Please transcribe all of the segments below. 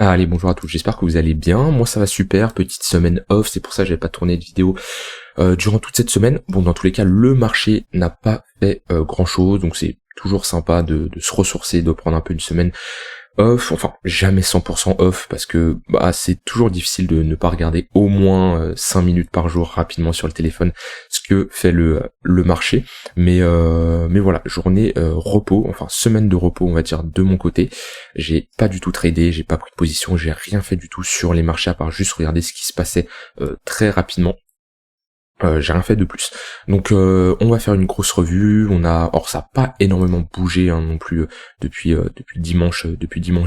Allez, bonjour à tous, j'espère que vous allez bien. Moi ça va super, petite semaine off, c'est pour ça que j'avais pas tourné de vidéo durant toute cette semaine. Bon, dans tous les cas, le marché n'a pas fait grand chose, donc c'est toujours sympa de se ressourcer, de prendre un peu une semaine off, enfin jamais 100% off, parce que c'est toujours difficile de ne pas regarder au moins 5 minutes par jour rapidement sur le téléphone, ce que fait le marché. Mais voilà, journée repos, enfin semaine de repos on va dire de mon côté. J'ai pas du tout tradé, j'ai pas pris de position, j'ai rien fait du tout sur les marchés à part juste regarder ce qui se passait très rapidement. J'ai rien fait de plus. Donc on va faire une grosse revue. Or ça n'a pas énormément bougé non plus depuis dimanche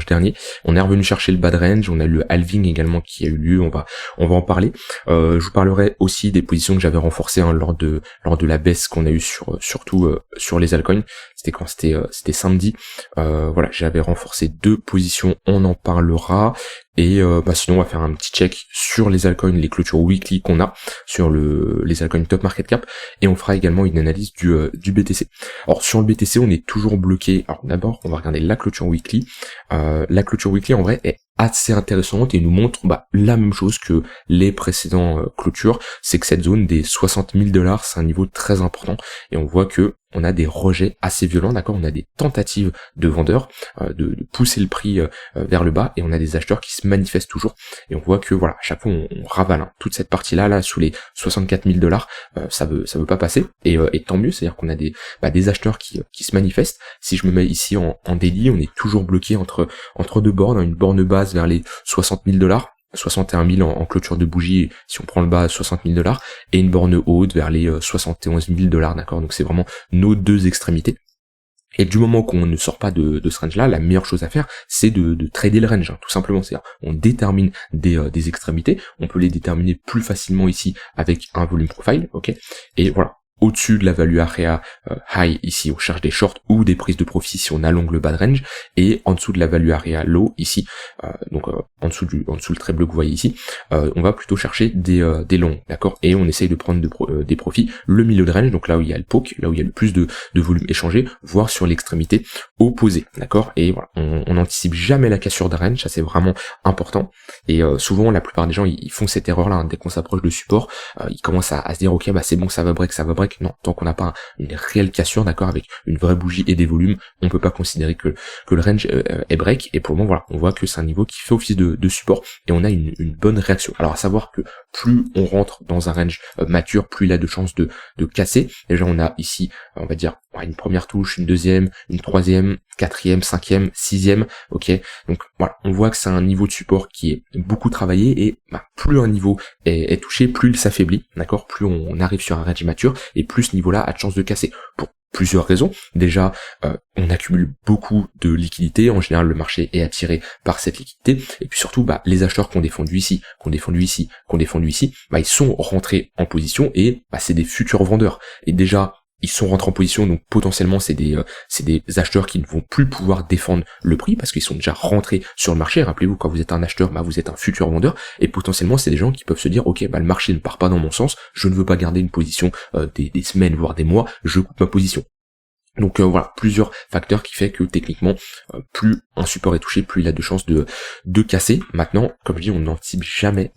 dernier. On est revenu chercher le bad range. On a eu le halving également qui a eu lieu. On va en parler. Je vous parlerai aussi des positions que j'avais renforcées lors de la baisse qu'on a eu surtout sur les altcoins. C'était samedi. Voilà, j'avais renforcé 2 positions. On en parlera. Et sinon on va faire un petit check sur les altcoins, les clôtures weekly qu'on a sur les altcoins top market cap, et on fera également une analyse du BTC. Alors sur le BTC on est toujours bloqué. Alors d'abord on va regarder la clôture weekly. La clôture weekly en vrai est assez intéressante et nous montre la même chose que les précédents clôtures, c'est que cette zone des 60 000 $, c'est un niveau très important, et on voit que on a des rejets assez violents, d'accord, on a des tentatives de vendeurs de pousser le prix vers le bas, et on a des acheteurs qui se manifestent toujours, et on voit que voilà, à chaque fois on ravale toute cette partie là sous les 64 000 $, ça veut pas passer, et tant mieux, c'est à dire qu'on a des acheteurs qui se manifestent. Si je me mets ici en daily, on est toujours bloqué entre 2 bornes, une borne basse vers les 60 000 $, 61 000 en clôture de bougie, si on prend le bas 60 000 $, et une borne haute vers les 71 000 $, d'accord. Donc c'est vraiment nos deux extrémités. Et du moment qu'on ne sort pas de ce range-là, la meilleure chose à faire, c'est de trader le range, tout simplement. C'est-à-dire, on détermine des extrémités, on peut les déterminer plus facilement ici avec un volume profile, ok. Et voilà. Au-dessus de la value area high, ici on cherche des shorts ou des prises de profit si on allonge le bad range, et en dessous de la value area low, ici, en dessous le trait bleu que vous voyez ici, on va plutôt chercher des longs, d'accord, et on essaye de prendre des profits le milieu de range, donc là où il y a le poke, là où il y a le plus de volume échangé, voire sur l'extrémité opposée, d'accord. Et voilà, on n'anticipe jamais la cassure de range, ça c'est vraiment important, et souvent la plupart des gens ils font cette erreur là, dès qu'on s'approche de support, ils commencent à se dire ok c'est bon, ça va break, non, tant qu'on n'a pas une réelle cassure, d'accord, avec une vraie bougie et des volumes, on peut pas considérer que le range est break. Et pour le moment voilà, on voit que c'est un niveau qui fait office de support, et on a une bonne réaction. Alors à savoir que plus on rentre dans un range mature, plus il a de chances de casser. Déjà on a ici, on va dire, une première touche, une deuxième, une troisième, quatrième, cinquième, sixième, ok. Donc voilà, on voit que c'est un niveau de support qui est beaucoup travaillé, et plus un niveau est touché, plus il s'affaiblit, d'accord, plus on arrive sur un range mature, et plus ce niveau-là a de chances de casser. Pour plusieurs raisons. Déjà, on accumule beaucoup de liquidités. En général, le marché est attiré par cette liquidité. Et puis surtout, les acheteurs qu'on défendu ici, ils sont rentrés en position, et c'est des futurs vendeurs. Et déjà, ils sont rentrés en position, donc potentiellement c'est des acheteurs qui ne vont plus pouvoir défendre le prix parce qu'ils sont déjà rentrés sur le marché. Rappelez-vous, quand vous êtes un acheteur, vous êtes un futur vendeur, et potentiellement c'est des gens qui peuvent se dire ok, le marché ne part pas dans mon sens, je ne veux pas garder une position des semaines voire des mois, je coupe ma position. Donc voilà, plusieurs facteurs qui fait que techniquement, plus un support est touché, plus il a de chances de casser. Maintenant, comme je dis, on n'anticipe jamais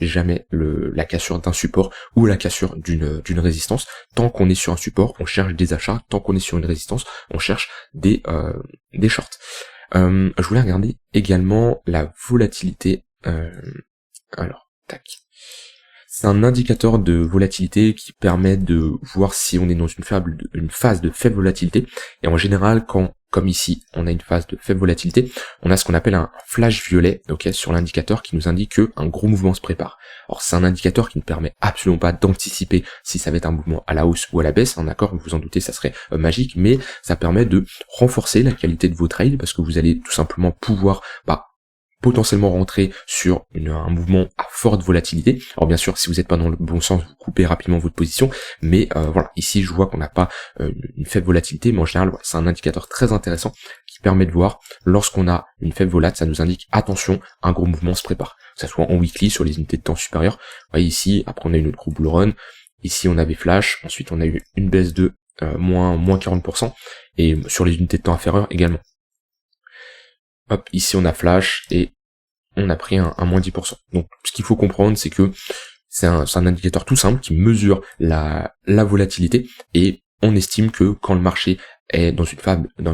la cassure d'un support ou la cassure d'une résistance. Tant qu'on est sur un support, on cherche des achats. Tant qu'on est sur une résistance, on cherche des shorts. Je voulais regarder également la volatilité. Alors, tac. C'est un indicateur de volatilité qui permet de voir si on est dans une phase de faible volatilité. Et en général, comme ici, on a une phase de faible volatilité, on a ce qu'on appelle un flash violet, ok, sur l'indicateur, qui nous indique qu'un gros mouvement se prépare. Alors c'est un indicateur qui ne permet absolument pas d'anticiper si ça va être un mouvement à la hausse ou à la baisse, d'accord, vous en doutez, ça serait magique, mais ça permet de renforcer la qualité de vos trades, parce que vous allez tout simplement pouvoir potentiellement rentrer sur un mouvement à forte volatilité. Alors bien sûr, si vous n'êtes pas dans le bon sens, vous coupez rapidement votre position, mais voilà, ici je vois qu'on n'a pas une faible volatilité, mais en général c'est un indicateur très intéressant qui permet de voir lorsqu'on a une faible volat, ça nous indique attention, un gros mouvement se prépare, que ça soit en weekly sur les unités de temps supérieures. Vous voyez ici, après on a une autre groupe bull run, ici on avait flash, ensuite on a eu une baisse de moins 40%, et sur les unités de temps inférieures également. Hop, ici on a flash, et on a pris un moins 10%. Donc ce qu'il faut comprendre, c'est que c'est un indicateur tout simple qui mesure la volatilité, et on estime que quand le marché est dans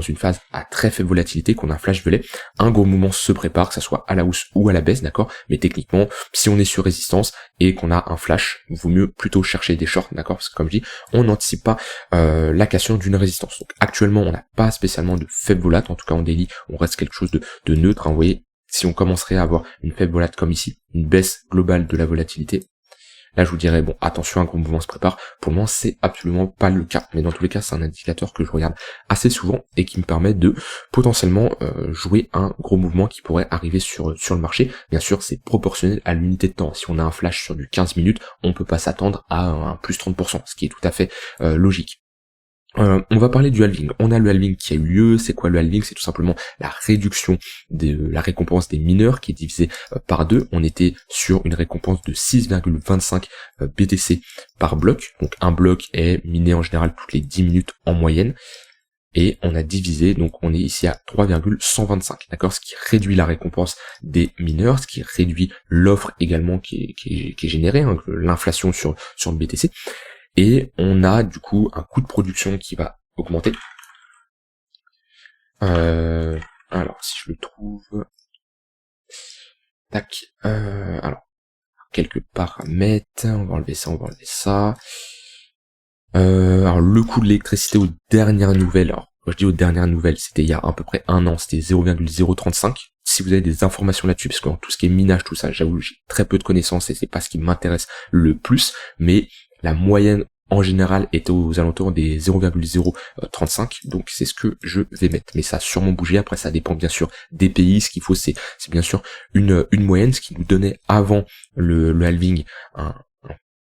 une phase à très faible volatilité, qu'on a un flash violet, un gros mouvement se prépare, que ça soit à la hausse ou à la baisse, d'accord? Mais techniquement, si on est sur résistance et qu'on a un flash, il vaut mieux plutôt chercher des shorts, d'accord? Parce que comme je dis, on n'anticipe pas la cassure d'une résistance. Donc actuellement, on n'a pas spécialement de faible volat, en tout cas en daily, on reste quelque chose de neutre, hein, vous voyez. Si on commencerait à avoir une faible volat comme ici, une baisse globale de la volatilité, là, je vous dirais, bon, attention, un gros mouvement se prépare. Pour le moment, c'est absolument pas le cas. Mais dans tous les cas, c'est un indicateur que je regarde assez souvent et qui me permet de potentiellement jouer un gros mouvement qui pourrait arriver sur le marché. Bien sûr, c'est proportionnel à l'unité de temps. Si on a un flash sur du 15 minutes, on peut pas s'attendre à un plus 30%, ce qui est tout à fait logique. On va parler du halving. On a le halving qui a eu lieu. C'est quoi le halving? C'est tout simplement la réduction de la récompense des mineurs qui est divisée par 2. On était sur une récompense de 6,25 BTC par bloc. Donc un bloc est miné en général toutes les 10 minutes en moyenne. Et on a divisé, donc on est ici à 3,125, d'accord? Ce qui réduit la récompense des mineurs, ce qui réduit l'offre également qui est générée, hein, l'inflation sur le BTC. Et on a du coup un coût de production qui va augmenter. Alors si je le trouve, tac. Alors quelques paramètres, on va enlever ça. Alors le coût de l'électricité aux dernières nouvelles. Alors quand je dis aux dernières nouvelles, c'était il y a à peu près un an, c'était 0,035. Si vous avez des informations là-dessus, parce que dans tout ce qui est minage, tout ça, j'avoue, j'ai très peu de connaissances et c'est pas ce qui m'intéresse le plus, mais la moyenne en général est aux alentours des 0,035, donc c'est ce que je vais mettre. Mais ça a sûrement bougé, après ça dépend bien sûr des pays. Ce qu'il faut, c'est bien sûr une moyenne, ce qui nous donnait avant le halving un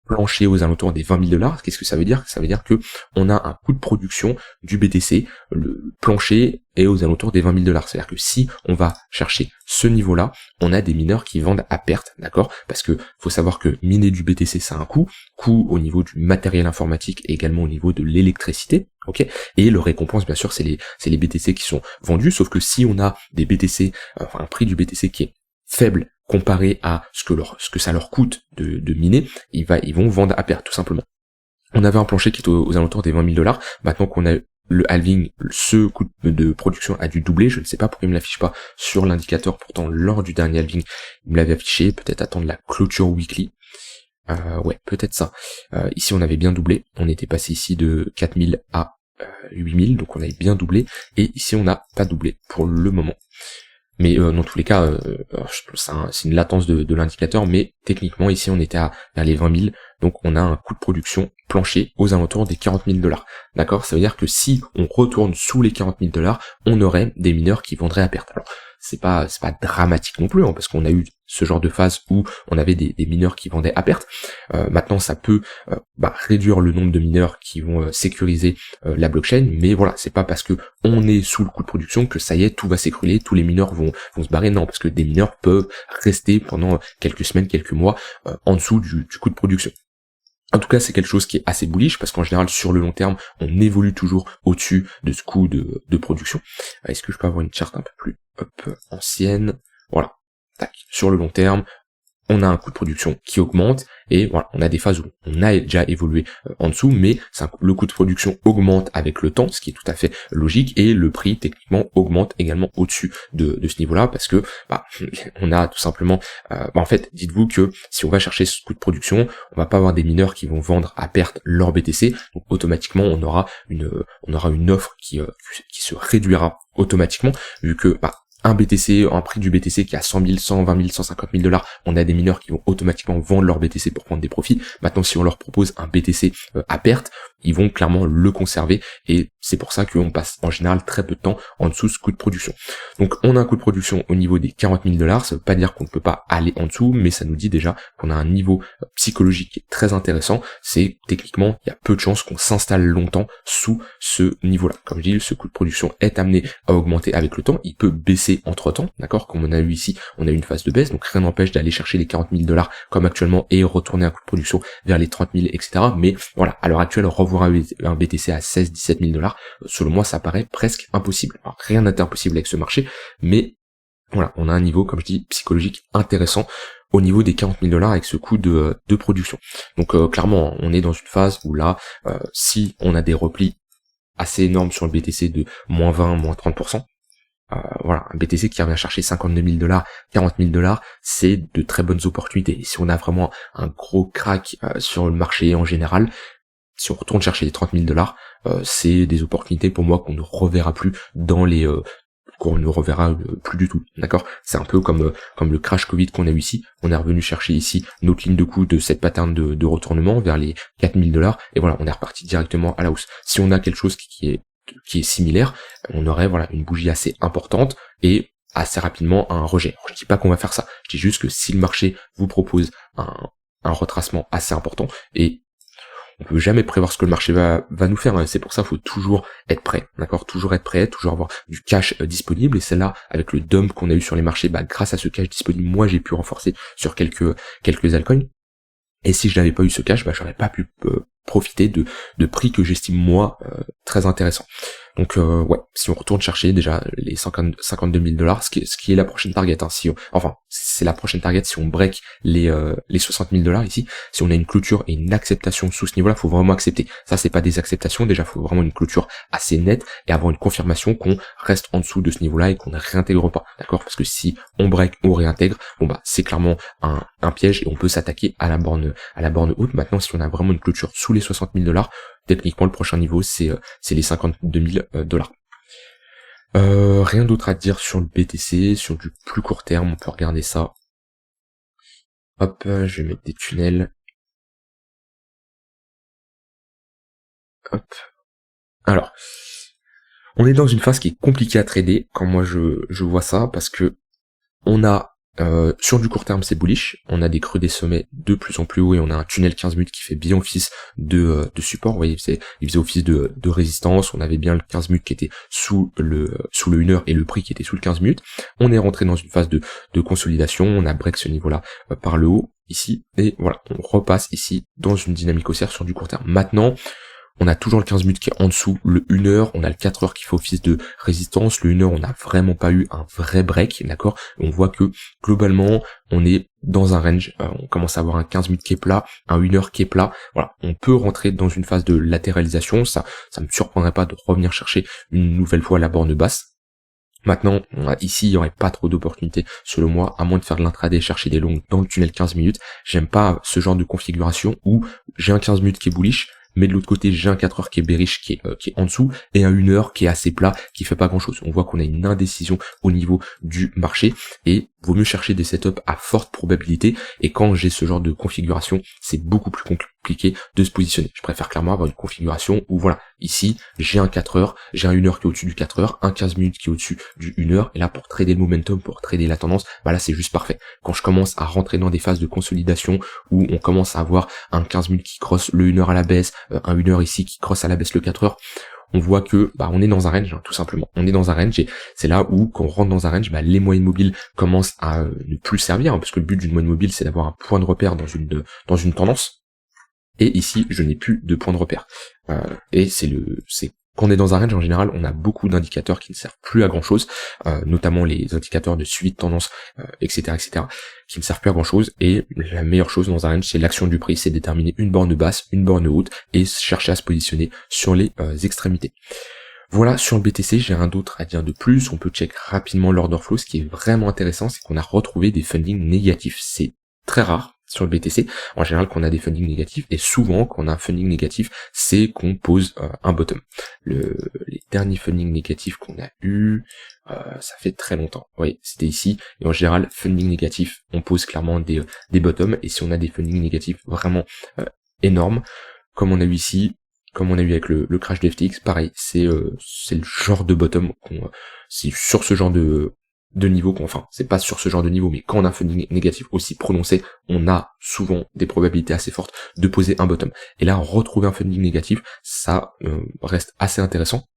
plancher aux alentours des 20 000 $. Qu'est-ce que ça veut dire? Ça veut dire que on a un coût de production du BTC, le plancher est aux alentours des 20 000 $. C'est-à-dire que si on va chercher ce niveau-là, on a des mineurs qui vendent à perte, d'accord? Parce que faut savoir que miner du BTC, ça a un coût au niveau du matériel informatique et également au niveau de l'électricité, ok? Et le récompense, bien sûr, c'est les BTC qui sont vendus, sauf que si on a des BTC, enfin un prix du BTC qui est faible comparé à ce que ça leur coûte de miner, ils vont vendre à perte, tout simplement. On avait un plancher qui était aux alentours des 20 000 $. Maintenant qu'on a le halving, ce coût de production a dû doubler. Je ne sais pas pourquoi il me l'affiche pas sur l'indicateur. Pourtant, lors du dernier halving, il me l'avait affiché. Peut-être attendre la clôture weekly. Ouais, peut-être ça. Ici, on avait bien doublé. On était passé ici de 4000 à 8000, donc on avait bien doublé. Et ici, on n'a pas doublé pour le moment. Mais dans tous les cas, c'est une latence de l'indicateur, mais techniquement ici on était vers les 20 000, donc on a un coût de production plancher aux alentours des 40 000 $. D'accord? Ça veut dire que si on retourne sous les 40 000 $, on aurait des mineurs qui vendraient à perte. Alors c'est pas dramatique non plus, hein, parce qu'on a eu ce genre de phase où on avait des mineurs qui vendaient à perte. Maintenant ça peut réduire le nombre de mineurs qui vont sécuriser la blockchain, mais voilà, c'est pas parce que on est sous le coût de production que ça y est, tout va s'écrouler, tous les mineurs vont se barrer. Non, parce que des mineurs peuvent rester pendant quelques semaines, quelques mois en dessous du coût de production. En tout cas, c'est quelque chose qui est assez bullish, parce qu'en général, sur le long terme, on évolue toujours au-dessus de ce coût de production. Est-ce que je peux avoir une charte un peu plus ancienne? Voilà. Tac. Sur le long terme, on a un coût de production qui augmente, et voilà, on a des phases où on a déjà évolué en dessous, mais le coût de production augmente avec le temps, ce qui est tout à fait logique, et le prix techniquement augmente également au-dessus de ce niveau-là, parce que on a tout simplement, en fait, dites-vous que si on va chercher ce coût de production, on va pas avoir des mineurs qui vont vendre à perte leur BTC, donc automatiquement on aura une offre qui se réduira automatiquement, vu que un BTC, un prix du BTC qui est à 100 000, 120 000, 150 000 $, on a des mineurs qui vont automatiquement vendre leur BTC pour prendre des profits. Maintenant, si on leur propose un BTC à perte, ils vont clairement le conserver, et c'est pour ça qu'on passe en général très peu de temps en dessous de ce coût de production. Donc on a un coût de production au niveau des 40 000 $, ça veut pas dire qu'on ne peut pas aller en dessous, mais ça nous dit déjà qu'on a un niveau psychologique qui est très intéressant. C'est techniquement, il y a peu de chances qu'on s'installe longtemps sous ce niveau-là. Comme je dis, ce coût de production est amené à augmenter avec le temps, il peut baisser entre temps, d'accord? Comme on a eu ici, on a eu une phase de baisse, donc rien n'empêche d'aller chercher les 40 000 $ comme actuellement et retourner un coût de production vers les 30 000, etc. Mais voilà, à l'heure actuelle, revoir un BTC à 16-17 000 $, selon moi, ça paraît presque impossible. Alors, rien n'est impossible avec ce marché, mais voilà, on a un niveau, comme je dis, psychologique intéressant au niveau des 40 000 $ avec ce coût de production. Donc clairement, on est dans une phase où là, si on a des replis assez énormes sur le BTC de moins 20, moins 30%, voilà, un BTC qui revient chercher 52 000 $, 40 000 $, c'est de très bonnes opportunités. Et si on a vraiment un gros crack sur le marché en général, si on retourne chercher les 30 000 $, c'est des opportunités pour moi qu'on ne reverra plus dans les qu'on ne reverra plus du tout, d'accord. C'est un peu comme le crash Covid qu'on a eu ici, on est revenu chercher ici notre ligne de coup de cette pattern de retournement vers les 4 000 $, et voilà, on est reparti directement à la hausse. Si on a quelque chose qui est similaire, on aurait voilà une bougie assez importante et assez rapidement un rejet. Alors, je dis pas qu'on va faire ça, je dis juste que si le marché vous propose un retracement assez important, et on peut jamais prévoir ce que le marché va nous faire, hein. C'est pour ça qu'il faut toujours être prêt, d'accord, toujours être prêt, toujours avoir du cash disponible, et c'est là, avec le dump qu'on a eu sur les marchés, grâce à ce cash disponible, moi j'ai pu renforcer sur quelques altcoins, et si je n'avais pas eu ce cash, j'aurais pas pu profiter de prix que j'estime moi très intéressant. Donc ouais, si on retourne chercher déjà les 52 000 $, ce qui est la prochaine target, hein, enfin c'est la prochaine target si on break les 60 000 $ ici, si on a une clôture et une acceptation sous ce niveau-là, faut vraiment accepter. Ça c'est pas des acceptations, déjà faut vraiment une clôture assez nette et avoir une confirmation qu'on reste en dessous de ce niveau-là et qu'on ne réintègre pas, d'accord, parce que si on break, on réintègre, c'est clairement un piège et on peut s'attaquer à la borne haute. Maintenant, si on a vraiment une clôture sous les 60 000 $, techniquement le prochain niveau c'est les 52 000 $. Rien d'autre à dire sur le BTC, sur du plus court terme, on peut regarder ça. Hop, je vais mettre des tunnels. Hop. Alors, on est dans une phase qui est compliquée à trader quand moi je vois ça, parce que on a sur du court terme c'est bullish, on a des creux des sommets de plus en plus haut et on a un tunnel 15 minutes qui fait bien office de support. Vous voyez, il faisait office de résistance, on avait bien le 15 minutes qui était sous le 1 heure et le prix qui était sous le 15 minutes. On est rentré dans une phase de consolidation, on a break ce niveau là par le haut ici, et voilà, on repasse ici dans une dynamique haussière sur du court terme. Maintenant, on a toujours le 15 minutes qui est en dessous, le 1 heure, on a le 4 heures qui fait office de résistance, le 1 heure on n'a vraiment pas eu un vrai break, d'accord. On voit que globalement on est dans un range, on commence à avoir un 15 minutes qui est plat, un 1 heure qui est plat, voilà, on peut rentrer dans une phase de latéralisation, ça me surprendrait pas de revenir chercher une nouvelle fois la borne basse. Maintenant, ici, il n'y aurait pas trop d'opportunités, selon moi, à moins de faire de l'intraday, chercher des longues dans le tunnel 15 minutes. J'aime pas ce genre de configuration où j'ai un 15 minutes qui est bullish, mais de l'autre côté j'ai un 4 heures qui est bearish, qui est en dessous, et un 1 heure qui est assez plat, qui fait pas grand chose. On voit qu'on a une indécision au niveau du marché, et vaut mieux chercher des setups à forte probabilité, et quand j'ai ce genre de configuration, c'est beaucoup plus compliqué de se positionner. Je préfère clairement avoir une configuration où voilà, ici j'ai un 4 heures, j'ai un 1 heure qui est au-dessus du 4 heures, un 15 minutes qui est au-dessus du 1 heure, et là pour trader le momentum, pour trader la tendance, là c'est juste parfait. Quand je commence à rentrer dans des phases de consolidation où on commence à avoir un 15 minutes qui crosse le 1 heure à la baisse, un 1 heure ici qui crosse à la baisse le 4 heures, on voit que on est dans un range, hein, tout simplement. On est dans un range, et c'est là où quand on rentre dans un range, les moyennes mobiles commencent à ne plus servir, hein, parce que le but d'une moyenne mobile c'est d'avoir un point de repère dans une tendance. Et ici je n'ai plus de point de repère. Et quand on est dans un range, en général, on a beaucoup d'indicateurs qui ne servent plus à grand chose, notamment les indicateurs de suivi de tendance, etc., qui ne servent plus à grand chose. Et la meilleure chose dans un range, c'est l'action du prix, c'est déterminer une borne basse, une borne haute, et chercher à se positionner sur les extrémités. Voilà, sur le BTC, j'ai rien d'autre à dire de plus. On peut check rapidement l'order flow. Ce qui est vraiment intéressant, c'est qu'on a retrouvé des fundings négatifs. C'est très rare sur le BTC, en général qu'on a des fundings négatifs, et souvent quand on a un funding négatif, c'est qu'on pose un bottom. Les derniers fundings négatifs qu'on a eu, ça fait très longtemps. Oui, c'était ici, et en général, funding négatif, on pose clairement des bottoms, et si on a des fundings négatifs vraiment énormes, comme on a eu ici, comme on a eu avec le crash de FTX, pareil, c'est le genre de bottom c'est sur ce genre de niveau, enfin, c'est pas sur ce genre de niveau, mais quand on a un funding négatif aussi prononcé, on a souvent des probabilités assez fortes de poser un bottom. Et là, retrouver un funding négatif, ça reste assez intéressant.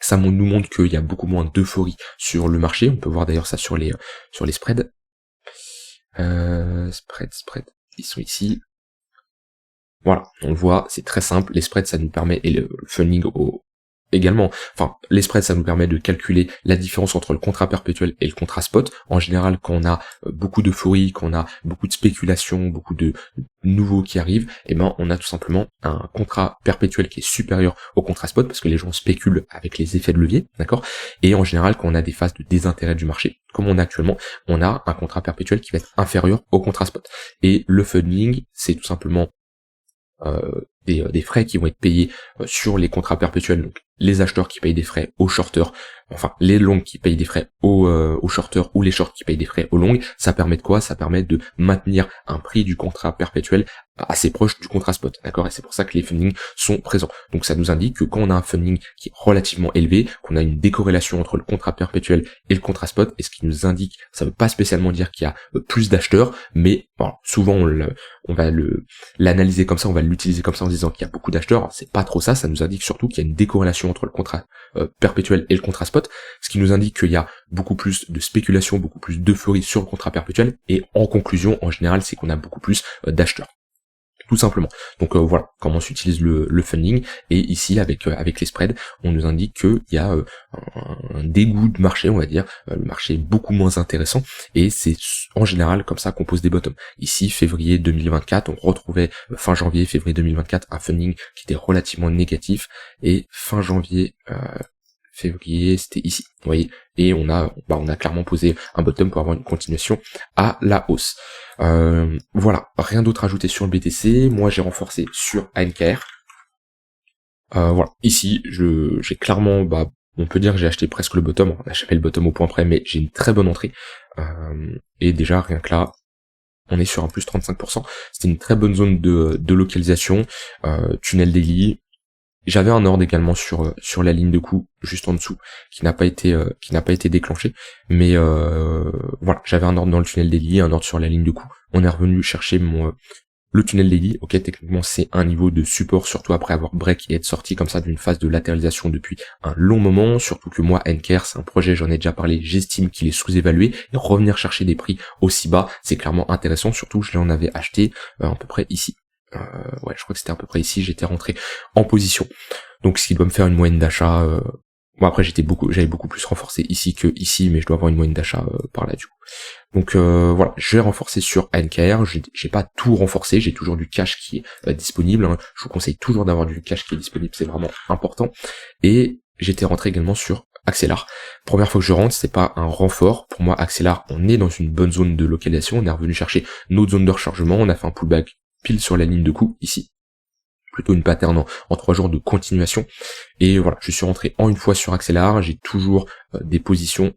Ça nous montre qu'il y a beaucoup moins d'euphorie sur le marché. On peut voir d'ailleurs ça sur les spreads. Spread, ils sont ici. Voilà, on le voit, c'est très simple. Les spreads, ça nous permet, et le funding également. Enfin, les spreads, ça nous permet de calculer la différence entre le contrat perpétuel et le contrat spot. En général, quand on a beaucoup d'euphorie, quand on a beaucoup de spéculation, beaucoup de nouveaux qui arrivent, eh ben, on a tout simplement un contrat perpétuel qui est supérieur au contrat spot parce que les gens spéculent avec les effets de levier, d'accord? Et en général, quand on a des phases de désintérêt du marché, comme on a actuellement, on a un contrat perpétuel qui va être inférieur au contrat spot. Et le funding, c'est tout simplement des frais qui vont être payés sur les contrats perpétuels, donc les acheteurs qui payent des frais aux shorters, enfin les longs qui payent des frais aux shorters ou les shorts qui payent des frais aux longs. Ça permet de quoi? Ça permet de maintenir un prix du contrat perpétuel assez proche du contrat spot, d'accord? Et c'est pour ça que les fundings sont présents. Donc ça nous indique que quand on a un funding qui est relativement élevé, qu'on a une décorrélation entre le contrat perpétuel et le contrat spot, et ce qui nous indique, ça veut pas spécialement dire qu'il y a plus d'acheteurs, mais bon, souvent on va l'analyser comme ça, on va l'utiliser comme ça en disant qu'il y a beaucoup d'acheteurs. C'est pas trop ça, ça nous indique surtout qu'il y a une décorrélation entre le contrat perpétuel et le contrat spot, ce qui nous indique qu'il y a beaucoup plus de spéculation, beaucoup plus d'euphorie sur le contrat perpétuel, et en conclusion, en général, c'est qu'on a beaucoup plus d'acheteurs. Tout simplement. Donc voilà comment s'utilise le funding, et ici avec les spreads, on nous indique qu'il y a un dégoût de marché, on va dire, le marché est beaucoup moins intéressant, et c'est en général comme ça qu'on pose des bottoms. Ici, février 2024, on retrouvait fin janvier, février 2024, un funding qui était relativement négatif, et fin janvier, février, c'était ici, vous voyez, et on a clairement posé un bottom pour avoir une continuation à la hausse. Voilà, rien d'autre à ajouter sur le BTC. Moi j'ai renforcé sur ANKR. Voilà, ici j'ai clairement, on peut dire que j'ai acheté presque le bottom, on a jamais le bottom au point près, mais j'ai une très bonne entrée, et déjà rien que là, on est sur un plus 35%, c'était une très bonne zone de localisation, tunnel daily. J'avais un ordre également sur la ligne de coup juste en dessous qui n'a pas été déclenché, mais voilà, j'avais un ordre dans le tunnel daily, un ordre sur la ligne de coup. On est revenu chercher le tunnel daily. Ok, techniquement c'est un niveau de support, surtout après avoir break et être sorti comme ça d'une phase de latéralisation depuis un long moment. Surtout que moi, ANKR, c'est un projet, j'en ai déjà parlé, j'estime qu'il est sous-évalué, et revenir chercher des prix aussi bas, c'est clairement intéressant. Surtout je l'en avais acheté à peu près ici. Ouais, je crois que c'était à peu près ici, j'étais rentré en position. Donc ce qui doit me faire une moyenne d'achat. Bon, après j'avais beaucoup plus renforcé ici que ici, mais je dois avoir une moyenne d'achat par là du coup. Donc voilà, je vais renforcer sur ANKR. J'ai pas tout renforcé, j'ai toujours du cash qui est disponible. Hein. Je vous conseille toujours d'avoir du cash qui est disponible, c'est vraiment important. Et j'étais rentré également sur Axelar. Première fois que je rentre, c'est pas un renfort. Pour moi, Axelar, on est dans une bonne zone de localisation. On est revenu chercher notre zone de rechargement. On a fait un pullback pile sur la ligne de coup ici, plutôt une pattern en 3 jours de continuation, et voilà, je suis rentré en une fois sur Axelar. J'ai toujours des positions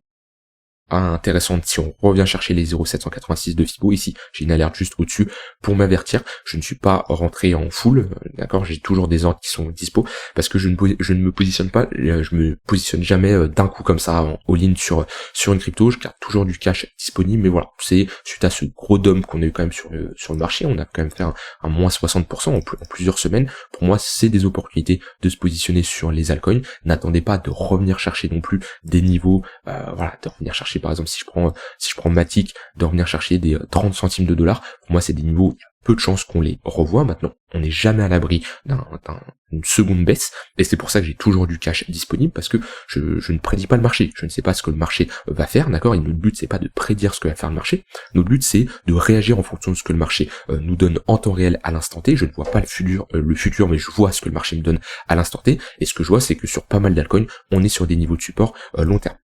intéressante. Si on revient chercher les 0,786 de Fibo, ici j'ai une alerte juste au-dessus pour m'avertir. Je ne suis pas rentré en full, d'accord, j'ai toujours des ordres qui sont dispo, parce que je ne me positionne pas, je me positionne jamais d'un coup comme ça en all-in sur une crypto. Je garde toujours du cash disponible, mais voilà, c'est suite à ce gros dump qu'on a eu quand même sur le marché, on a quand même fait un moins 60% en plusieurs semaines. Pour moi, c'est des opportunités de se positionner sur les altcoins. N'attendez pas de revenir chercher non plus des niveaux, voilà, de revenir chercher par exemple si je prends Matic, de revenir chercher des 30 centimes de dollars. Pour moi, c'est des niveaux, il y a peu de chances qu'on les revoie. Maintenant, on n'est jamais à l'abri d'une seconde baisse, et c'est pour ça que j'ai toujours du cash disponible, parce que je ne prédis pas le marché, je ne sais pas ce que le marché va faire, d'accord, et notre but c'est pas de prédire ce que va faire le marché, notre but c'est de réagir en fonction de ce que le marché nous donne en temps réel à l'instant T. Je ne vois pas le futur, mais je vois ce que le marché me donne à l'instant T, et ce que je vois c'est que sur pas mal d'altcoins, on est sur des niveaux de support long terme.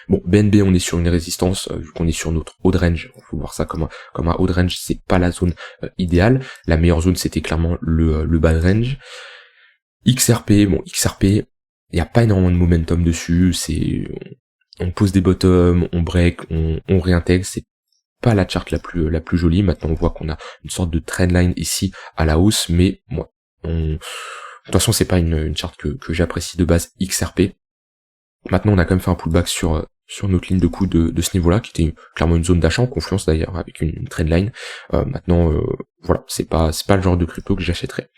Bon, BNB, on est sur une résistance, vu qu'on est sur notre haut de range. Il faut voir ça comme un haut de range, c'est pas la zone idéale. La meilleure zone, c'était clairement le bas de range. XRP, bon, XRP, il n'y a pas énormément de momentum dessus, on pose des bottoms, on break, on réintègre, c'est pas la charte la plus jolie. Maintenant, on voit qu'on a une sorte de trendline ici à la hausse, mais moi, de toute façon, c'est pas une charte que j'apprécie de base, XRP. Maintenant, on a quand même fait un pullback sur notre ligne de coup de ce niveau-là, qui était clairement une zone d'achat en confluence d'ailleurs avec une trendline. Maintenant, voilà, c'est pas le genre de crypto que j'achèterais.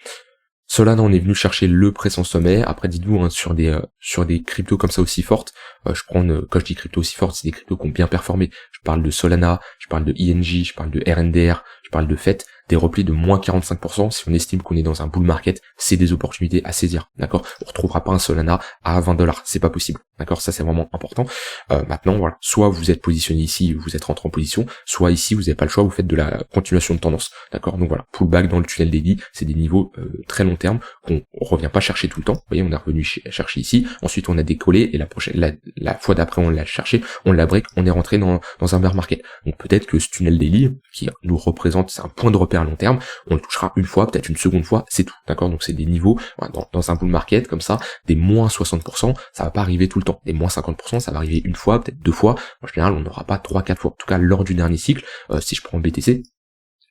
Solana, on est venu chercher le précédent sommet. Après, dites-vous, hein, sur des cryptos comme ça aussi fortes, quand je dis crypto aussi fortes, c'est des cryptos qui ont bien performé. Je parle de Solana, je parle de INJ, je parle de RNDR, je parle de FET. des replis de moins 45%, si on estime qu'on est dans un bull market, c'est des opportunités à saisir, d'accord? On retrouvera pas un Solana à 20$, c'est pas possible, d'accord? Ça c'est vraiment important. Maintenant, voilà, soit vous êtes positionné ici, vous êtes rentré en position, soit ici, vous n'avez pas le choix, vous faites de la continuation de tendance, d'accord? Donc voilà, pullback dans le tunnel daily, c'est des niveaux très long terme qu'on revient pas chercher tout le temps. Vous voyez, on est revenu chercher ici, ensuite on a décollé, et la fois d'après on l'a cherché, on l'a break, on est rentré dans un bear market. Donc peut-être que ce tunnel daily, qui nous représente, c'est un point de repère à long terme, on le touchera une fois, peut-être une seconde fois, c'est tout, d'accord? Donc c'est des niveaux, voilà, dans un bull market, comme ça, des moins 60%, ça va pas arriver tout le temps. Des moins 50%, ça va arriver une fois, peut-être deux fois. En général, on n'aura pas 3-4 fois. En tout cas, lors du dernier cycle, si je prends BTC,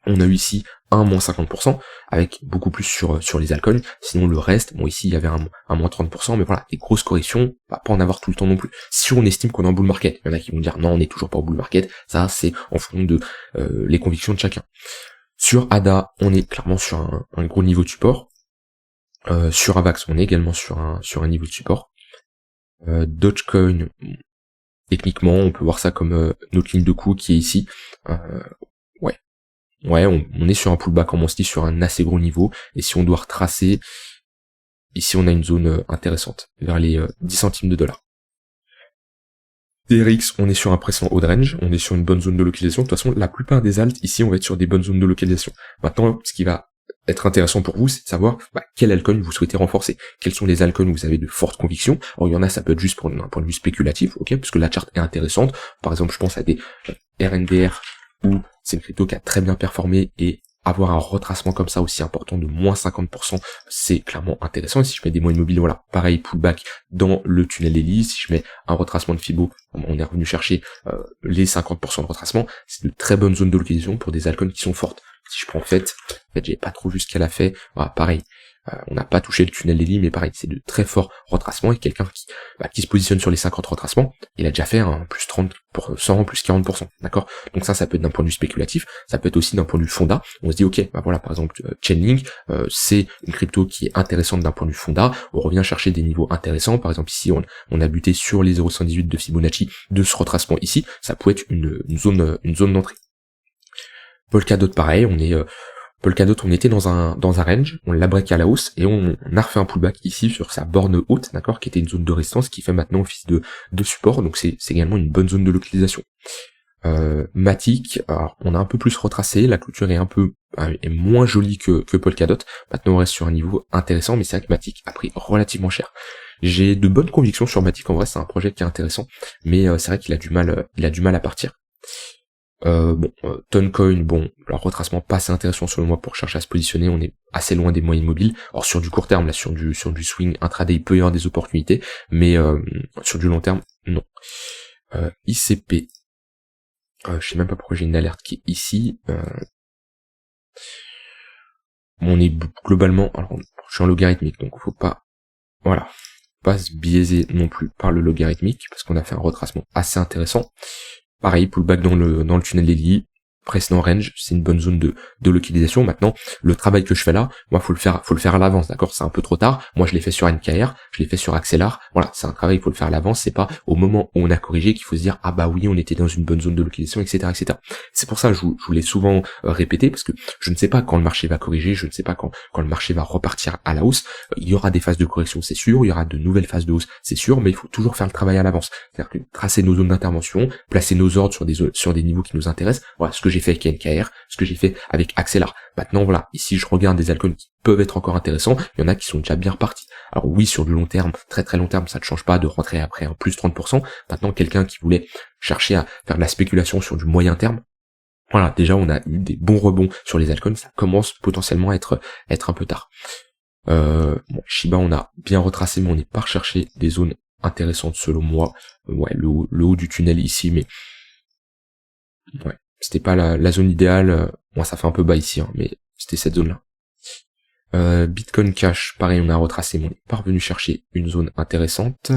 on a eu ici un moins 50%, avec beaucoup plus sur les altcoins. Sinon, le reste, bon, ici, il y avait un moins 30%, mais voilà, des grosses corrections, on va pas en avoir tout le temps non plus. Si on estime qu'on est en bull market, il y en a qui vont dire non, on n'est toujours pas au bull market, ça, c'est en fonction de les convictions de chacun. Sur ADA, on est clairement sur un gros niveau de support. Sur AVAX, on est également sur un niveau de support. Dogecoin, techniquement, on peut voir ça comme notre ligne de coup qui est ici. Ouais, on est sur un pullback, comme on se dit, sur un assez gros niveau, et si on doit retracer, ici on a une zone intéressante, vers les 10 centimes de dollars. TRX, on est sur un précédent haut de range, on est sur une bonne zone de localisation. De toute façon, la plupart des alts, ici, on va être sur des bonnes zones de localisation. Maintenant, ce qui va être intéressant pour vous, c'est de savoir quel altcoin vous souhaitez renforcer. Quels sont les altcoins où vous avez de fortes convictions. Alors, il y en a, ça peut être juste pour un point de vue spéculatif, ok, parce que la charte est intéressante. Par exemple, je pense à des RNDR, où c'est une crypto qui a très bien performé, et avoir un retracement comme ça aussi important de moins 50%, c'est clairement intéressant. Et si je mets des moyens immobiliers, voilà, pareil, pullback dans le tunnel daily. Si je mets un retracement de Fibo, on est revenu chercher les 50% de retracement, c'est de très bonnes zones de localisation pour des altcoins qui sont fortes. Si je prends en fait, j'ai pas trop vu ce qu'elle a fait, voilà, pareil. On n'a pas touché le tunnel daily, mais pareil, c'est de très forts retracements, et quelqu'un qui se positionne sur les 50 retracements, il a déjà fait un plus 30%, plus 40%, d'accord? Donc ça peut être d'un point de vue spéculatif, ça peut être aussi d'un point de vue fonda. On se dit, ok, voilà, par exemple, Chainlink, c'est une crypto qui est intéressante d'un point de vue fonda, on revient chercher des niveaux intéressants, par exemple ici, on a buté sur les 0,118 de Fibonacci de ce retracement ici, ça peut être une zone d'entrée. Polkadot, pareil, Polkadot, on était dans un range, on l'a break à la hausse, et on a refait un pullback ici sur sa borne haute, d'accord, qui était une zone de résistance, qui fait maintenant office de support, donc c'est également une bonne zone de localisation. Matic, alors on a un peu plus retracé, la clôture est moins jolie que Polkadot, maintenant on reste sur un niveau intéressant, mais c'est vrai que Matic a pris relativement cher. J'ai de bonnes convictions sur Matic, en vrai c'est un projet qui est intéressant, mais c'est vrai qu'il a du mal à partir. Toncoin, leur retracement pas assez intéressant selon moi pour chercher à se positionner, on est assez loin des moyens immobiles. Alors sur du court terme, là, sur du swing intraday, il peut y avoir des opportunités, mais sur du long terme, non. ICP, je sais même pas pourquoi j'ai une alerte qui est ici. On est globalement, alors je suis en logarithmique, donc faut pas se biaiser non plus par le logarithmique, parce qu'on a fait un retracement assez intéressant. Pareil, pullback dans le tunnel daily, précédent range, c'est une bonne zone de localisation. Maintenant, le travail que je fais là, moi, faut le faire à l'avance, d'accord? C'est un peu trop tard. Moi, je l'ai fait sur NKR, je l'ai fait sur Axelar. Voilà, c'est un travail, il faut le faire à l'avance. C'est pas au moment où on a corrigé qu'il faut se dire, ah bah oui, on était dans une bonne zone de localisation, etc., etc. C'est pour ça que je vous l'ai souvent répété, parce que je ne sais pas quand le marché va corriger, je ne sais pas quand le marché va repartir à la hausse. Il y aura des phases de correction, c'est sûr. Il y aura de nouvelles phases de hausse, c'est sûr, mais il faut toujours faire le travail à l'avance. C'est-à-dire que tracer nos zones d'intervention, placer nos ordres sur des niveaux qui nous intéressent. Voilà, ce que j'ai fait avec NKR, ce que j'ai fait avec Axelar. Maintenant, voilà, ici, je regarde des altcoins qui peuvent être encore intéressants. Il y en a qui sont déjà bien repartis. Alors oui, sur du long terme, très très long terme, ça ne change pas de rentrer après un plus 30%. Maintenant, quelqu'un qui voulait chercher à faire de la spéculation sur du moyen terme, voilà, déjà, on a eu des bons rebonds sur les altcoins. Ça commence potentiellement à être un peu tard. Shiba, on a bien retracé, mais on n'est pas recherché des zones intéressantes selon moi. Ouais, le haut du tunnel ici, mais ouais, c'était pas la zone idéale. Moi, ça fait un peu bas ici, mais c'était cette zone-là. Bitcoin Cash, pareil, on a retracé, mais on n'est pas revenu chercher une zone intéressante.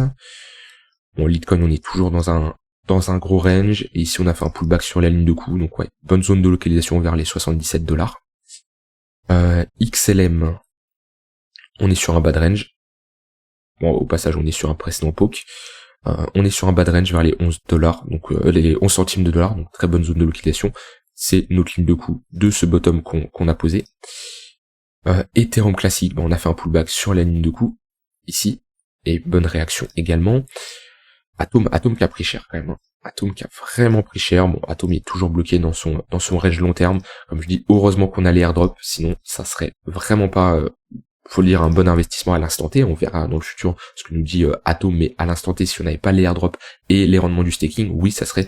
Litecoin, on est toujours dans un gros range, et ici on a fait un pullback sur la ligne de coup, donc ouais, bonne zone de localisation vers les 77$. XLM, on est sur un bad range. Au passage, on est sur un précédent poke. On est sur un bad range vers les $11, donc les 11 centimes de dollars, donc très bonne zone de localisation. c'est notre ligne de coup de ce bottom qu'on a posé. Ethereum classique, on a fait un pullback sur la ligne de coup, ici, et bonne réaction également. Atom qui a pris cher quand même, hein. Atom qui a vraiment pris cher. Bon, Atom est toujours bloqué dans son range long terme. Comme je dis, heureusement qu'on a les airdrops, sinon ça serait vraiment pas, faut le dire, un bon investissement à l'instant T. On verra dans le futur ce que nous dit Atom, mais à l'instant T, si on n'avait pas les airdrops et les rendements du staking, oui, ça serait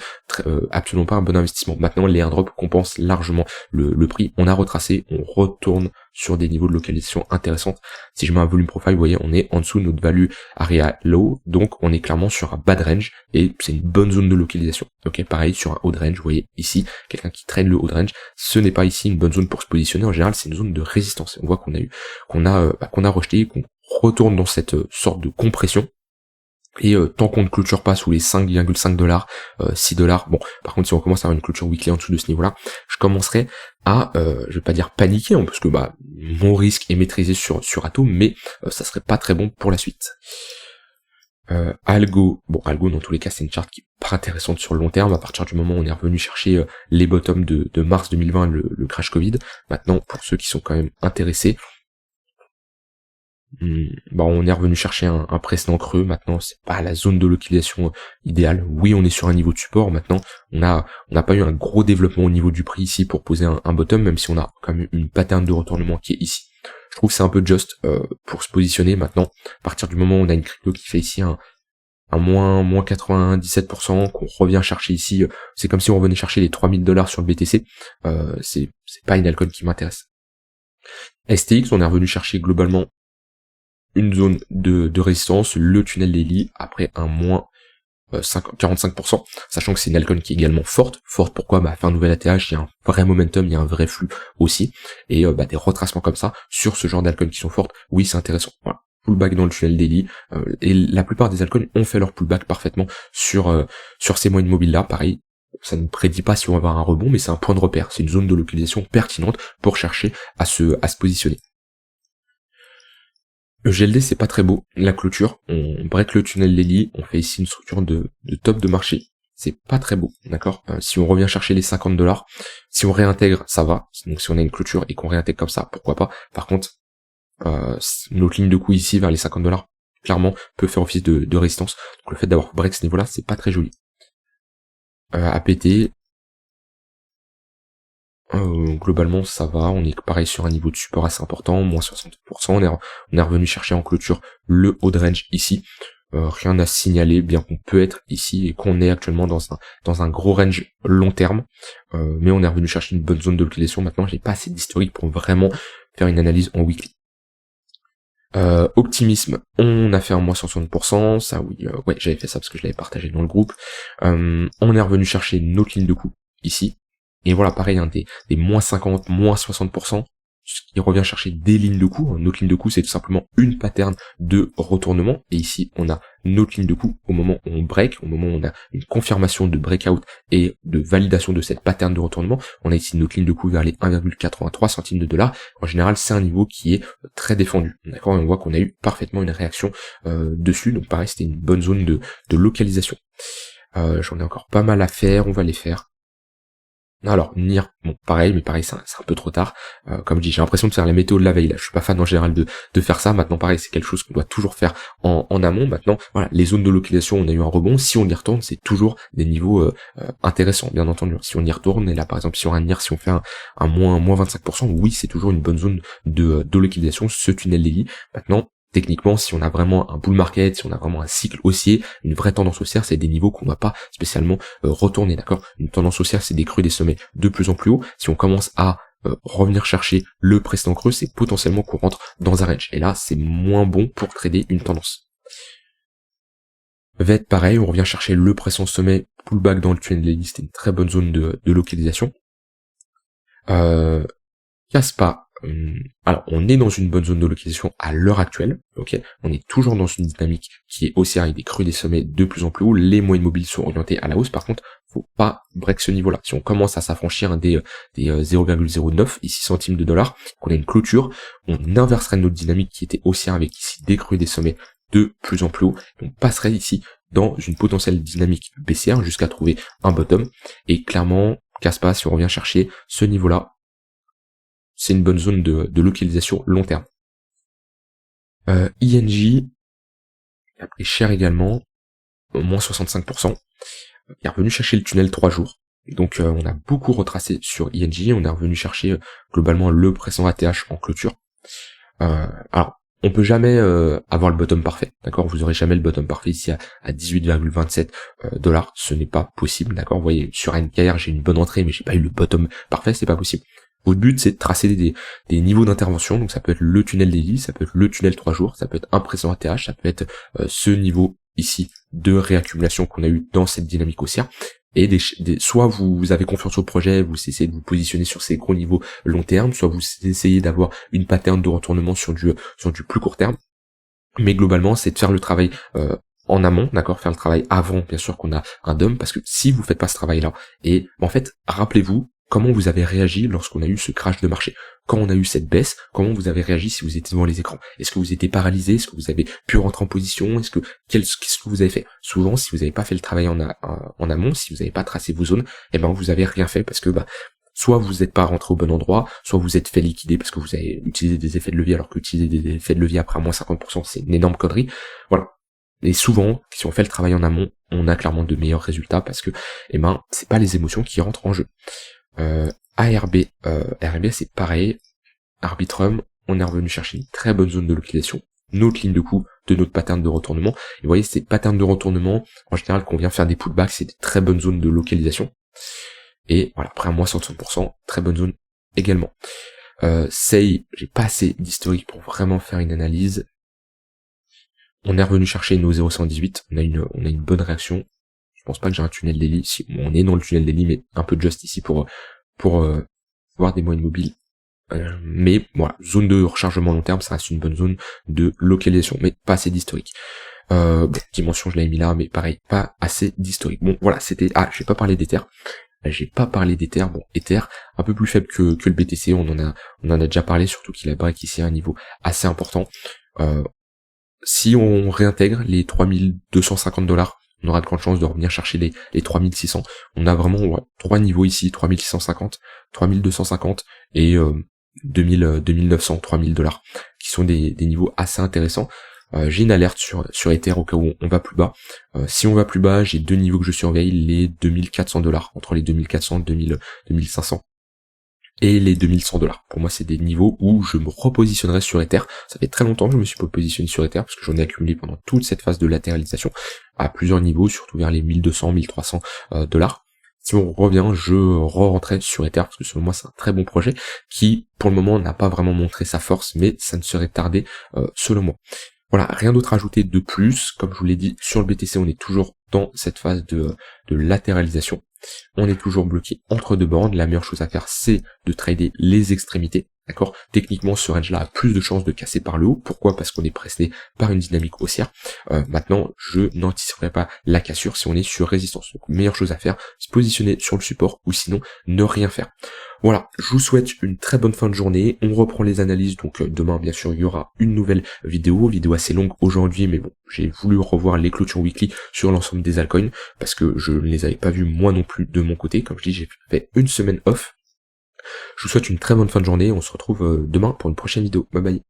absolument pas un bon investissement. Maintenant, les airdrops compensent largement le prix. On a retracé, on retourne sur des niveaux de localisation intéressants. Si je mets un volume profile, vous voyez, on est en dessous de notre value area low, donc on est clairement sur un bad range, et c'est une bonne zone de localisation. Ok, pareil, sur un haut de range, vous voyez ici, quelqu'un qui traîne le haut de range, ce n'est pas ici une bonne zone pour se positionner, en général, c'est une zone de résistance. On voit qu'on a rejeté, qu'on retourne dans cette sorte de compression. Et tant qu'on ne clôture pas sous les 5,5$, 6$, bon, par contre si on commence à avoir une clôture weekly en dessous de ce niveau-là, je commencerai à, je vais pas dire paniquer, hein, parce que bah mon risque est maîtrisé sur Atom, mais ça serait pas très bon pour la suite. Algo dans tous les cas c'est une charte qui est pas intéressante sur le long terme, à partir du moment où on est revenu chercher les bottoms de mars 2020, le crash Covid. Maintenant, pour ceux qui sont quand même intéressés, on est revenu chercher un précédent creux. Maintenant c'est pas la zone de localisation idéale. Oui, on est sur un niveau de support. Maintenant on n'a pas eu un gros développement au niveau du prix ici pour poser un bottom, même si on a quand même une pattern de retournement qui est ici. Je trouve que c'est un peu just pour se positionner. Maintenant, à partir du moment où on a une crypto qui fait ici un moins 97%, qu'on revient chercher ici, c'est comme si on revenait chercher les $3000 sur le BTC, c'est pas une altcoin qui m'intéresse. STX, on est revenu chercher globalement une zone de résistance, le tunnel daily, après un moins 45%, sachant que c'est une altcoin qui est également forte pourquoi, faire un nouvel ATH, il y a un vrai momentum, il y a un vrai flux aussi, et des retracements comme ça, sur ce genre d'altcoins qui sont fortes, oui c'est intéressant, voilà. Pullback dans le tunnel daily, et la plupart des altcoins ont fait leur pullback parfaitement sur ces moyennes mobiles là, pareil, ça ne prédit pas si on va avoir un rebond, mais c'est un point de repère, c'est une zone de localisation pertinente pour chercher à se positionner. Le GLD c'est pas très beau, la clôture, on break le tunnel daily, on fait ici une structure de top de marché, c'est pas très beau, d'accord. Si on revient chercher les $50, si on réintègre, ça va, donc si on a une clôture et qu'on réintègre comme ça, pourquoi pas. Par contre, notre ligne de coup ici vers les $50, clairement, peut faire office de résistance, donc le fait d'avoir break ce niveau-là, c'est pas très joli. APT, globalement ça va, on est pareil sur un niveau de support assez important, moins 60%, on est revenu chercher en clôture le haut de range ici, rien à signaler, bien qu'on peut être ici et qu'on est actuellement dans un gros range long terme, mais on est revenu chercher une bonne zone de localisation. Maintenant j'ai pas assez d'historique pour vraiment faire une analyse en weekly. Optimisme, on a fait un moins 60%, ça oui, ouais j'avais fait ça parce que je l'avais partagé dans le groupe. On est revenu chercher notre ligne de coup ici, et voilà pareil, des moins 50, moins 60%, ce qui revient chercher des lignes de coup. Notre ligne de coup c'est tout simplement une pattern de retournement, et ici on a notre ligne de coup au moment où on break, au moment où on a une confirmation de breakout et de validation de cette pattern de retournement. On a ici notre ligne de coup vers les 1,83 centimes de dollars. En général c'est un niveau qui est très défendu, d'accord, et on voit qu'on a eu parfaitement une réaction dessus, donc pareil c'était une bonne zone de localisation. J'en ai encore pas mal à faire, on va les faire. Alors, NIR, bon, pareil, mais pareil, c'est un peu trop tard. Comme je dis, j'ai l'impression de faire la météo de la veille, là. Je suis pas fan en général de faire ça. Maintenant, pareil, c'est quelque chose qu'on doit toujours faire en amont. Maintenant, voilà, les zones de localisation, on a eu un rebond. Si on y retourne, c'est toujours des niveaux intéressants, bien entendu. Si on y retourne, et là, par exemple, sur un NIR, si on fait un moins 25%, oui, c'est toujours une bonne zone de localisation, ce tunnel daily. Maintenant, techniquement, si on a vraiment un bull market, si on a vraiment un cycle haussier, une vraie tendance haussière, c'est des niveaux qu'on ne va pas spécialement retourner, d'accord. Une tendance haussière, c'est des creux, des sommets de plus en plus haut. Si on commence à revenir chercher le précédent creux, c'est potentiellement qu'on rentre dans un range. Et là, c'est moins bon pour trader une tendance. VET, pareil, on revient chercher le précédent sommet, pullback dans le tunnel daily, c'était une très bonne zone de localisation. Caspa, alors on est dans une bonne zone de localisation à l'heure actuelle, ok, on est toujours dans une dynamique qui est haussière avec des creux des sommets de plus en plus haut, les moyennes mobiles sont orientées à la hausse, par contre, faut pas break ce niveau-là. Si on commence à s'affranchir des 0,09 ici centimes de dollars, qu'on a une clôture, on inverserait notre dynamique qui était haussière avec ici des creux des sommets de plus en plus haut, on passerait ici dans une potentielle dynamique baissière jusqu'à trouver un bottom, et clairement casse pas, si on revient chercher ce niveau-là, c'est une bonne zone de localisation long terme. INJ a pris cher également, moins 65%. Il est revenu chercher le tunnel 3 jours. Donc on a beaucoup retracé sur INJ, on est revenu chercher globalement le précédent ATH en clôture. Alors, on peut jamais avoir le bottom parfait, d'accord? Vous aurez jamais le bottom parfait ici à 18,27 $, ce n'est pas possible, d'accord? Vous voyez, sur NKR, j'ai une bonne entrée, mais j'ai pas eu le bottom parfait, c'est pas possible. Votre but, c'est de tracer des niveaux d'intervention, donc ça peut être le tunnel daily, ça peut être le tunnel 3 jours, ça peut être un précédent ATH, ça peut être ce niveau ici de réaccumulation qu'on a eu dans cette dynamique haussière. Et soit vous avez confiance au projet, vous essayez de vous positionner sur ces gros niveaux long terme, soit vous essayez d'avoir une pattern de retournement sur du plus court terme. Mais globalement, c'est de faire le travail en amont, d'accord, faire le travail avant, bien sûr, qu'on a un dump, parce que si vous faites pas ce travail-là, et en fait, rappelez-vous comment vous avez réagi lorsqu'on a eu ce crash de marché. Quand on a eu cette baisse, comment vous avez réagi si vous étiez devant les écrans? Est-ce que vous étiez paralysé? Est-ce que vous avez pu rentrer en position? Qu'est-ce que vous avez fait? Souvent, si vous n'avez pas fait le travail en amont, si vous n'avez pas tracé vos zones, vous avez rien fait parce que soit vous n'êtes pas rentré au bon endroit, soit vous êtes fait liquider parce que vous avez utilisé des effets de levier, alors qu'utiliser des effets de levier après à moins 50%, c'est une énorme connerie. Voilà. Et souvent, si on fait le travail en amont, on a clairement de meilleurs résultats parce que, c'est pas les émotions qui rentrent en jeu. ARB, c'est pareil, Arbitrum, on est revenu chercher une très bonne zone de localisation, notre ligne de coup de notre pattern de retournement, et vous voyez ces patterns de retournement, en général quand on vient faire des pullbacks, c'est des très bonnes zones de localisation, et voilà, après à moins 60%, très bonne zone également. SEI, j'ai pas assez d'historique pour vraiment faire une analyse, on est revenu chercher nos 0,118, on a une bonne réaction. Je pense pas que j'ai un tunnel daily, si on est dans le tunnel daily, mais un peu just ici pour voir des moyens mobiles. Mais voilà, zone de rechargement long terme, ça reste une bonne zone de localisation, mais pas assez d'historique. Dimension, je l'avais mis là, mais pareil, pas assez d'historique. Bon, voilà, c'était... j'ai pas parlé d'Ether. Bon, Ether, un peu plus faible que le BTC, on en a déjà parlé, surtout qu'il a break ici à un niveau assez important. Si on réintègre les 3250 $, on aura de grandes chances de revenir chercher les 3600. On a vraiment trois niveaux ici, 3650, 3250 et 2900, 3000 $, qui sont des niveaux assez intéressants. J'ai une alerte sur Ether au cas où on va plus bas. Si on va plus bas, j'ai deux niveaux que je surveille, les 2400 $, entre les 2400 et 2500. Et les 2100 $. Pour moi, c'est des niveaux où je me repositionnerai sur Ether. Ça fait très longtemps que je me suis pas positionné sur Ether, parce que j'en ai accumulé pendant toute cette phase de latéralisation, à plusieurs niveaux, surtout vers les 1200, 1300 $. Si on revient, je re-rentrerai sur Ether, parce que selon moi, c'est un très bon projet, qui, pour le moment, n'a pas vraiment montré sa force, mais ça ne serait tardé, selon moi. Voilà, rien d'autre à ajouter de plus. Comme je vous l'ai dit, sur le BTC, on est toujours dans cette phase de latéralisation. On est toujours bloqué entre deux bornes. La meilleure chose à faire, c'est de trader les extrémités. D'accord? Techniquement, ce range-là a plus de chances de casser par le haut. Pourquoi? Parce qu'on est pressé par une dynamique haussière. Maintenant, je n'anticiperai pas la cassure si on est sur résistance. Donc, meilleure chose à faire, se positionner sur le support ou sinon ne rien faire. Voilà, je vous souhaite une très bonne fin de journée. On reprend les analyses, donc demain, bien sûr, il y aura une nouvelle vidéo assez longue aujourd'hui, mais bon, j'ai voulu revoir les clôtures weekly sur l'ensemble des altcoins, parce que je ne les avais pas vus moi non plus de mon côté. Comme je dis, j'ai fait une semaine off. Je vous souhaite une très bonne fin de journée, on se retrouve demain pour une prochaine vidéo. Bye bye.